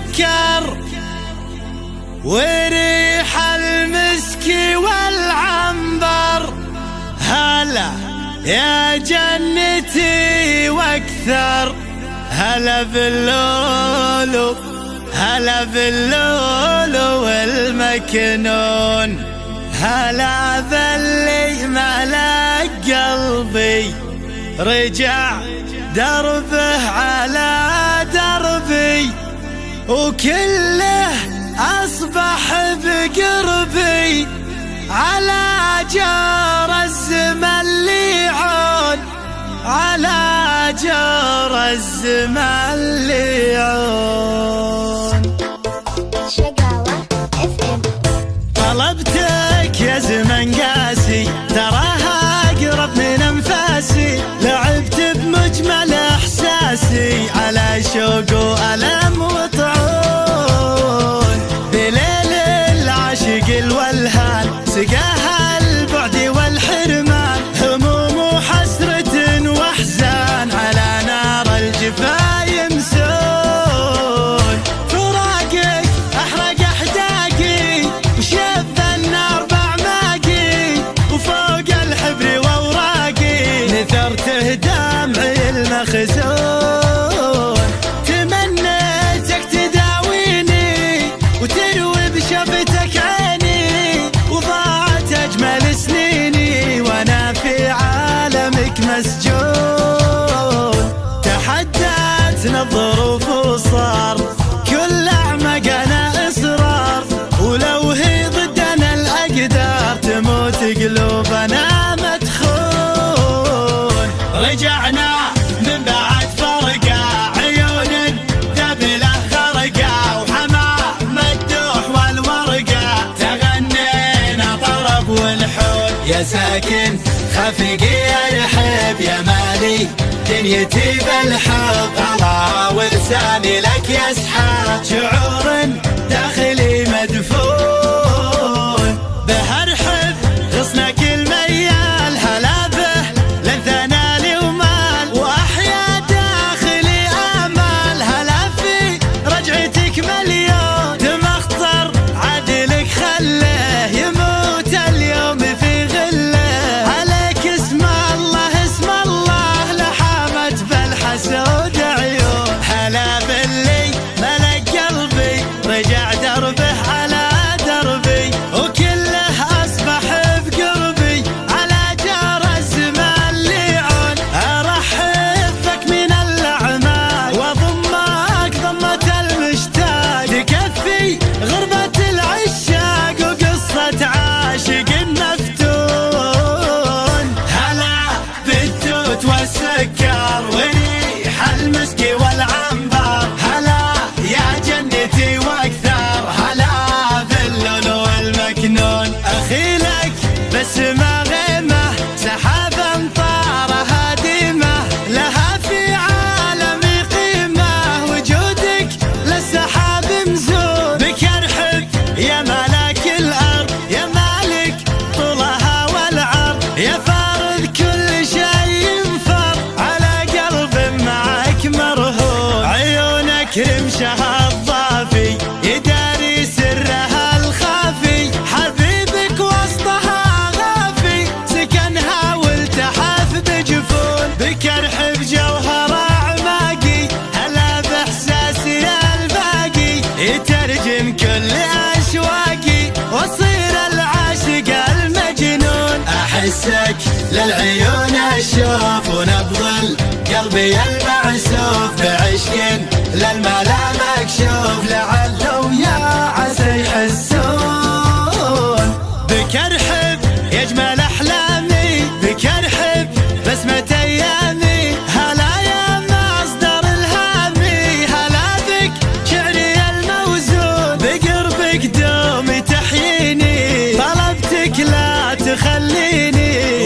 وسكر وريح المسك والعنبر. هلا يا جنتي واكثر، هلا باللولو، هلا باللولو والمكنون. هلا باللي ملك قلبي رجع دربه على دربي، وكله أصبح بقربي على جار الزمن ليعون، على جار الزمن ليعون. شقاوة FM. طلبتك يا زمن قاسي تراها أقرب من أنفاسي، لعبت بمجمل إحساسي على شوق وألم وطعون. بليل العاشق الولهان سقاها البعد والحرمان، هموم وحسرة وأحزان على نار الجفا يمسون. فراقك أحرق أحداقي وشب النار بأعماقي، وفوق الحبر وأوراقي نثرته دمعي المخزون. تمنيتك تداويني وتروي بشفتك عيني، وضاعت أجمل سنيني وأنا في عالمك مسجون. تحدتنا الظروف وصار كل أعمقنا إصرار، ولو هي ضدنا الأقدار تموت قلوبنا مدخون. رجعنا من بعد فرقة عيون ذبله خرقة، وحمام مدوح والورقة تغنينا طرب والحول. يا ساكن خفقي الحب يا مالي دنيتي بالحب، الله ولساني لك يسحب شعور داخلي مدفون. بهرحب غصنك الميال هلا به لنثنا لي ومال، وأحيا داخلي آمال هلا في رجعتك مليون. تمخطر عدلك خله يموت اليوم في غله، عليك اسم الله اسم الله لحامت بالحسود عيون. هلا باللي ملك قلبي رجع دربه على دربي، وكله أصبح بقربي على جار الزمان ليعون. أرحب بك من الأعماق وأضمك ضمة المشتاق، تكفي غربة العشاق وقصة عاشق مفتون. هلا بالتوت والسكر وريح المسك والعنبر، هلا يا جنتي واكثر، هلا باللولو والمكنون. أخيلك بسمة غيمة سحاب أمطارها ديمة، لها في عالمي قيمة وجودك للسحاب مزون. بك أرحب يا ملاك الأرض يا مالك طولها والعرض، يا فارض كل شيء ينفر على قلب معك مرهون. عيونك رمشها الضافي يداري سرها الخافي، حبيبك وسطها غافي سكنها والتحف بجفون. بك أرحب جوهر أعماقي هلا بإحساسي الباقي، يترجم كل أشواقي وأصير العاشق المجنون. أحسك للعيون أشوف ونبض قلبي المعسوف، بعشق للملا مكشوف لعله ويا عسى يحسون. بك أرحب يا أجمل أحلامي، بك أرحب بسمة أيامي، هلا يا مصدر الهامي، هلا بك شعري الموزون. بقربك دومي تحييني طلبتك لا تخليني،